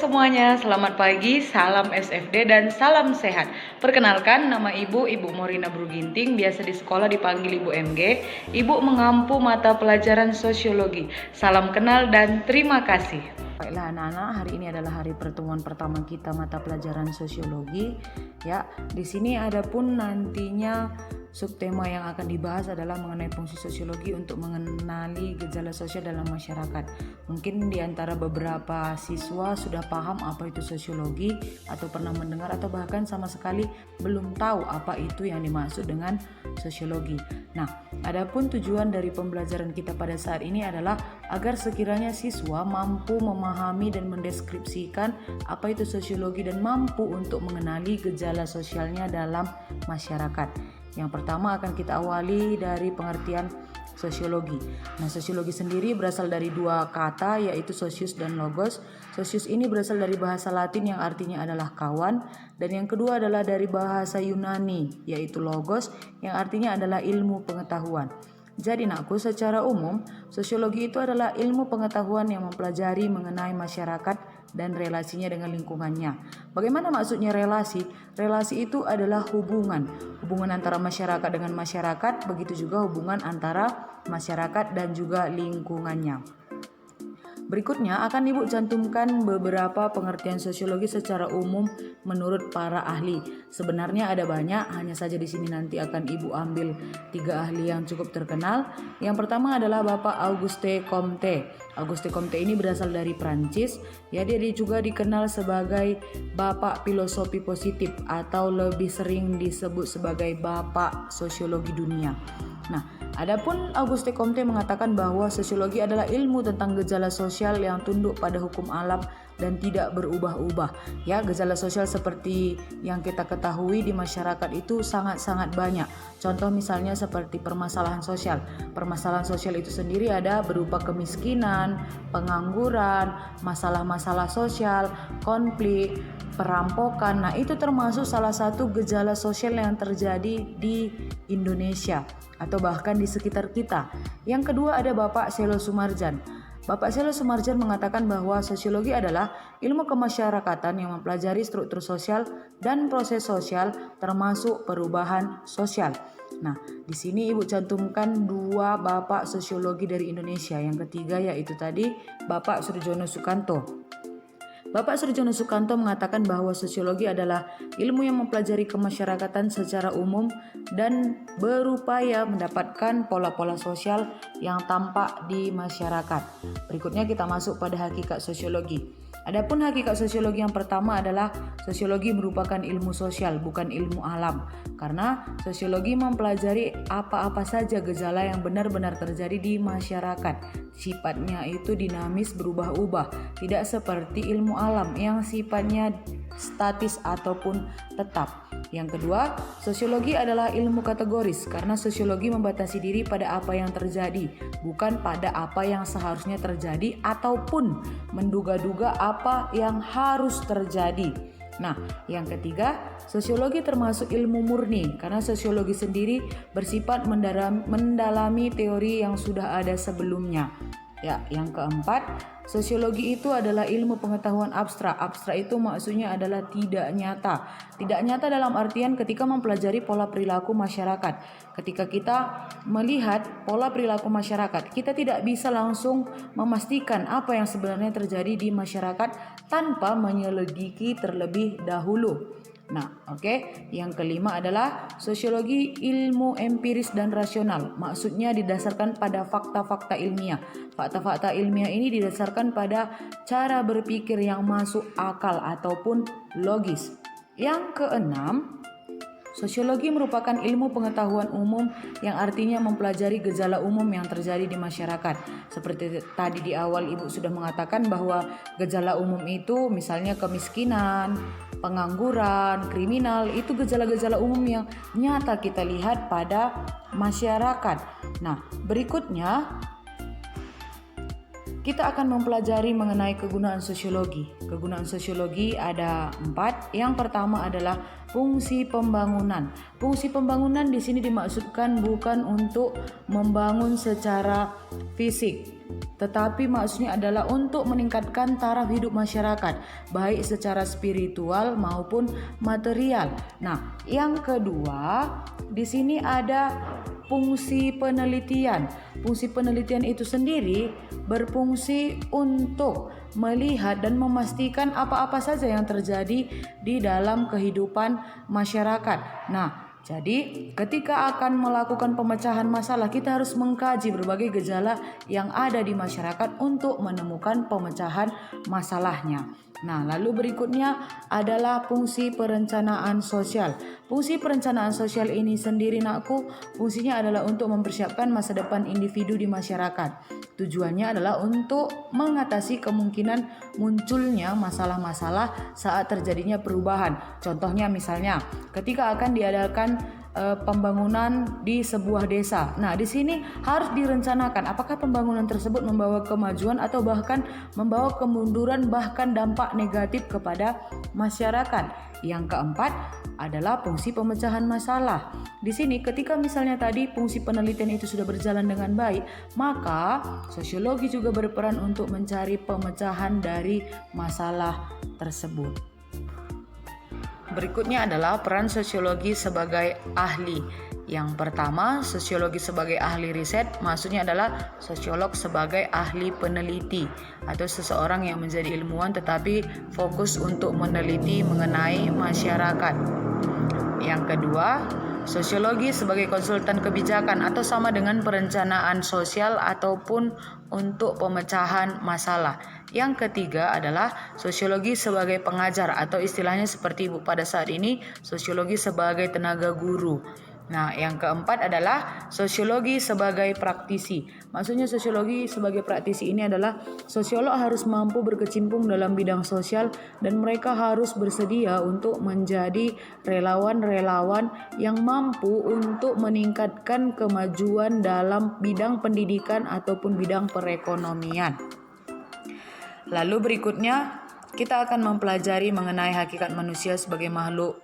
semuanya, selamat pagi, salam SFD dan salam sehat. Perkenalkan, nama Ibu Morina Bruginting, biasa di sekolah dipanggil Ibu MG. Ibu mengampu mata pelajaran sosiologi. Salam kenal dan terima kasih. Baiklah anak-anak, hari ini adalah hari pertemuan pertama kita mata pelajaran sosiologi. Ya, di sini ada pun nantinya subtema yang akan dibahas adalah mengenai fungsi sosiologi untuk mengenali gejala sosial dalam masyarakat. Mungkin di antara beberapa siswa sudah paham apa itu sosiologi atau pernah mendengar atau bahkan sama sekali belum tahu apa itu yang dimaksud dengan sosiologi. Nah, adapun tujuan dari pembelajaran kita pada saat ini adalah agar sekiranya siswa mampu memahami dan mendeskripsikan apa itu sosiologi dan mampu untuk mengenali gejala sosialnya dalam masyarakat. Yang pertama akan kita awali dari pengertian sosiologi. Nah, sosiologi sendiri berasal dari dua kata, yaitu socius dan logos. Socius ini berasal dari bahasa Latin yang artinya adalah kawan, dan yang kedua adalah dari bahasa Yunani, yaitu logos, yang artinya adalah ilmu pengetahuan. Jadi nakku, secara umum, sosiologi itu adalah ilmu pengetahuan yang mempelajari mengenai masyarakat dan relasinya dengan lingkungannya. Bagaimana maksudnya relasi? Relasi itu adalah hubungan antara masyarakat dengan masyarakat, begitu juga hubungan antara masyarakat dan juga lingkungannya. Berikutnya akan Ibu cantumkan beberapa pengertian sosiologi secara umum menurut para ahli. Sebenarnya ada banyak, hanya saja di sini nanti akan Ibu ambil 3 ahli yang cukup terkenal. Yang pertama adalah Bapak Auguste Comte. Auguste Comte ini berasal dari Prancis. Ya, dia juga dikenal sebagai Bapak Filosofi Positif atau lebih sering disebut sebagai Bapak Sosiologi Dunia. Nah, adapun Auguste Comte mengatakan bahwa sosiologi adalah ilmu tentang gejala sosial yang tunduk pada hukum alam dan tidak berubah-ubah. Ya, gejala sosial seperti yang kita ketahui di masyarakat itu sangat-sangat banyak. Contoh misalnya seperti permasalahan sosial. Permasalahan sosial itu sendiri ada berupa kemiskinan, pengangguran, masalah-masalah sosial, konflik, perampokan. Nah, itu termasuk salah satu gejala sosial yang terjadi di Indonesia atau bahkan di sekitar kita. Yang kedua ada Bapak Selo Sumarjan. Bapak Selo Sumarjan mengatakan bahwa sosiologi adalah ilmu kemasyarakatan yang mempelajari struktur sosial dan proses sosial termasuk perubahan sosial. Nah, di sini Ibu cantumkan 2 Bapak sosiologi dari Indonesia. Yang ketiga yaitu tadi Bapak Surjono Sukanto. Bapak Surjono Sukanto mengatakan bahwa sosiologi adalah ilmu yang mempelajari kemasyarakatan secara umum dan berupaya mendapatkan pola-pola sosial yang tampak di masyarakat. Berikutnya kita masuk pada hakikat sosiologi. Adapun hakikat sosiologi yang pertama adalah sosiologi merupakan ilmu sosial, bukan ilmu alam. Karena sosiologi mempelajari apa-apa saja gejala yang benar-benar terjadi di masyarakat. Sifatnya itu dinamis, berubah-ubah, tidak seperti ilmu alam yang sifatnya statis ataupun tetap. Yang kedua, sosiologi adalah ilmu kategoris karena sosiologi membatasi diri pada apa yang terjadi, bukan pada apa yang seharusnya terjadi ataupun menduga-duga apa yang harus terjadi. Nah, yang ketiga, sosiologi termasuk ilmu murni karena sosiologi sendiri bersifat mendalami teori yang sudah ada sebelumnya. Ya, yang keempat, sosiologi itu adalah ilmu pengetahuan abstrak. Abstrak itu maksudnya adalah tidak nyata. Tidak nyata dalam artian ketika mempelajari pola perilaku masyarakat. Ketika kita melihat pola perilaku masyarakat, kita tidak bisa langsung memastikan apa yang sebenarnya terjadi di masyarakat tanpa menyelidiki terlebih dahulu. Nah, oke. Yang kelima adalah sosiologi ilmu empiris dan rasional. Maksudnya didasarkan pada fakta-fakta ilmiah. Fakta-fakta ilmiah ini didasarkan pada cara berpikir yang masuk akal ataupun logis. Yang keenam, sosiologi merupakan ilmu pengetahuan umum yang artinya mempelajari gejala umum yang terjadi di masyarakat. Seperti tadi di awal Ibu sudah mengatakan bahwa gejala umum itu misalnya kemiskinan, pengangguran, kriminal, itu gejala-gejala umum yang nyata kita lihat pada masyarakat. Nah, berikutnya kita akan mempelajari mengenai kegunaan sosiologi. Kegunaan sosiologi ada 4. Yang pertama adalah fungsi pembangunan. Fungsi pembangunan di sini dimaksudkan bukan untuk membangun secara fisik, tetapi maksudnya adalah untuk meningkatkan taraf hidup masyarakat, baik secara spiritual maupun material. Nah, yang kedua, di sini ada fungsi penelitian. Fungsi penelitian itu sendiri berfungsi untuk melihat dan memastikan apa-apa saja yang terjadi di dalam kehidupan masyarakat. Nah, jadi ketika akan melakukan pemecahan masalah, kita harus mengkaji berbagai gejala yang ada di masyarakat untuk menemukan pemecahan masalahnya. Nah, lalu berikutnya adalah fungsi perencanaan sosial. Fungsi perencanaan sosial ini sendiri nakku, fungsinya adalah untuk mempersiapkan masa depan individu di masyarakat. Tujuannya adalah untuk mengatasi kemungkinan munculnya masalah-masalah saat terjadinya perubahan. Contohnya misalnya ketika akan diadakan pembangunan di sebuah desa. Nah, di sini harus direncanakan apakah pembangunan tersebut membawa kemajuan atau bahkan membawa kemunduran, bahkan dampak negatif kepada masyarakat. Yang keempat adalah fungsi pemecahan masalah. Di sini ketika misalnya tadi fungsi penelitian itu sudah berjalan dengan baik, maka sosiologi juga berperan untuk mencari pemecahan dari masalah tersebut. Berikutnya adalah peran sosiologi sebagai ahli. Yang pertama, sosiologi sebagai ahli riset, maksudnya adalah sosiolog sebagai ahli peneliti atau seseorang yang menjadi ilmuwan tetapi fokus untuk meneliti mengenai masyarakat. Yang kedua, sosiologi sebagai konsultan kebijakan atau sama dengan perencanaan sosial ataupun untuk pemecahan masalah. Yang ketiga adalah sosiologi sebagai pengajar atau istilahnya seperti Ibu pada saat ini, sosiologi sebagai tenaga guru. Nah, yang keempat adalah sosiologi sebagai praktisi. Maksudnya sosiologi sebagai praktisi ini adalah sosiolog harus mampu berkecimpung dalam bidang sosial dan mereka harus bersedia untuk menjadi relawan-relawan yang mampu untuk meningkatkan kemajuan dalam bidang pendidikan ataupun bidang perekonomian. Lalu berikutnya kita akan mempelajari mengenai hakikat manusia sebagai makhluk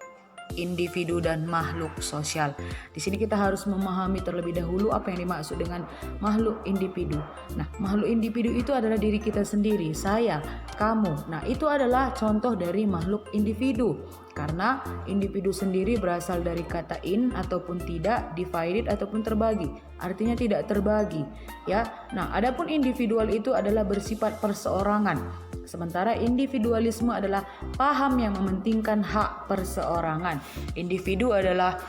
individu dan makhluk sosial. Di sini kita harus memahami terlebih dahulu apa yang dimaksud dengan makhluk individu. Nah, makhluk individu itu adalah diri kita sendiri, saya, kamu. Nah, itu adalah contoh dari makhluk individu. Karena individu sendiri berasal dari kata in ataupun tidak, divided ataupun terbagi. Artinya tidak terbagi, ya. Nah, adapun individual itu adalah bersifat perseorangan. Sementara individualisme adalah paham yang mementingkan hak perseorangan. Individu adalah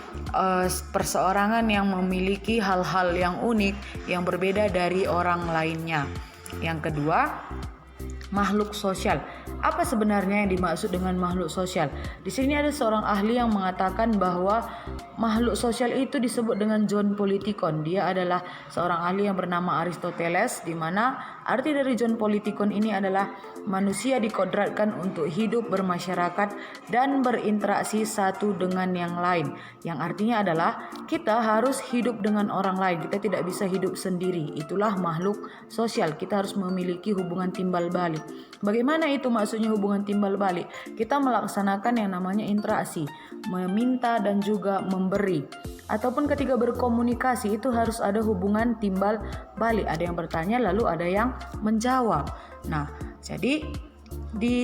perseorangan yang memiliki hal-hal yang unik yang berbeda dari orang lainnya. Yang kedua, makhluk sosial. Apa sebenarnya yang dimaksud dengan makhluk sosial? Di sini ada seorang ahli yang mengatakan bahwa makhluk sosial itu disebut dengan John Politikon. Dia adalah seorang ahli yang bernama Aristoteles, di mana arti dari John Politikon ini adalah manusia dikodratkan untuk hidup bermasyarakat dan berinteraksi satu dengan yang lain. Yang artinya adalah kita harus hidup dengan orang lain. Kita tidak bisa hidup sendiri. Itulah makhluk sosial. Kita harus memiliki hubungan timbal balik. Bagaimana itu maksudnya hubungan timbal balik? Kita melaksanakan yang namanya interaksi, meminta dan juga memberi. Ataupun ketika berkomunikasi itu harus ada hubungan timbal balik. Ada yang bertanya lalu ada yang menjawab. Nah, jadi di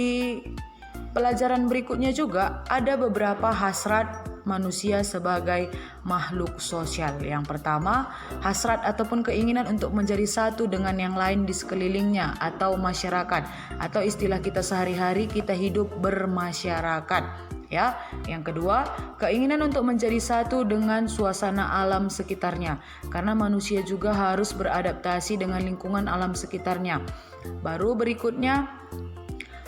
pelajaran berikutnya juga ada beberapa hasrat manusia sebagai makhluk sosial. Yang pertama, hasrat ataupun keinginan untuk menjadi satu dengan yang lain di sekelilingnya atau masyarakat, atau istilah kita sehari-hari, kita hidup bermasyarakat, ya. Yang kedua, keinginan untuk menjadi satu dengan suasana alam sekitarnya, karena manusia juga harus beradaptasi dengan lingkungan alam sekitarnya. Baru berikutnya,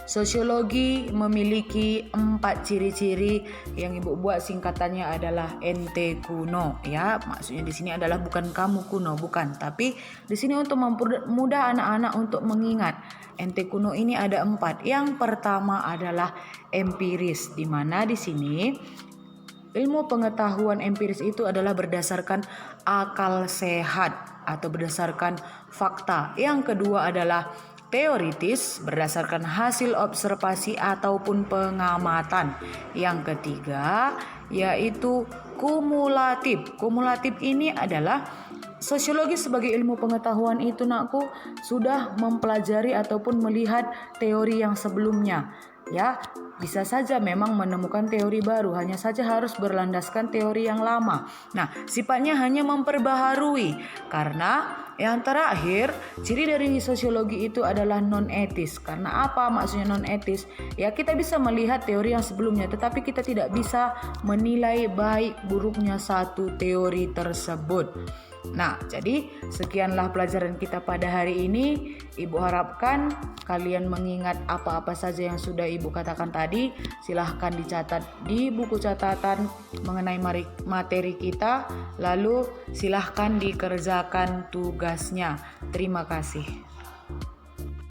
sosiologi memiliki 4 ciri-ciri yang Ibu buat singkatannya adalah ente kuno, ya. Maksudnya di sini adalah bukan kamu kuno, bukan, tapi di sini untuk mempermudah anak-anak untuk mengingat. Ente kuno ini ada 4. Yang pertama adalah empiris, di mana di sini ilmu pengetahuan empiris itu adalah berdasarkan akal sehat atau berdasarkan fakta. Yang kedua adalah teoritis, berdasarkan hasil observasi ataupun pengamatan. Yang ketiga yaitu kumulatif. Kumulatif ini adalah Sosiologi sebagai ilmu pengetahuan itu nakku sudah mempelajari ataupun melihat teori yang sebelumnya. Ya, bisa saja memang menemukan teori baru, hanya saja harus berlandaskan teori yang lama. Nah, sifatnya hanya memperbaharui karena yang terakhir, ciri dari sosiologi itu adalah non-etis. Karena apa maksudnya non-etis? Ya, kita bisa melihat teori yang sebelumnya, tetapi kita tidak bisa menilai baik buruknya satu teori tersebut. Nah, jadi sekianlah pelajaran kita pada hari ini. Ibu harapkan kalian mengingat apa-apa saja yang sudah Ibu katakan tadi. Silahkan dicatat di buku catatan mengenai materi kita. Lalu silahkan dikerjakan tugasnya. Terima kasih.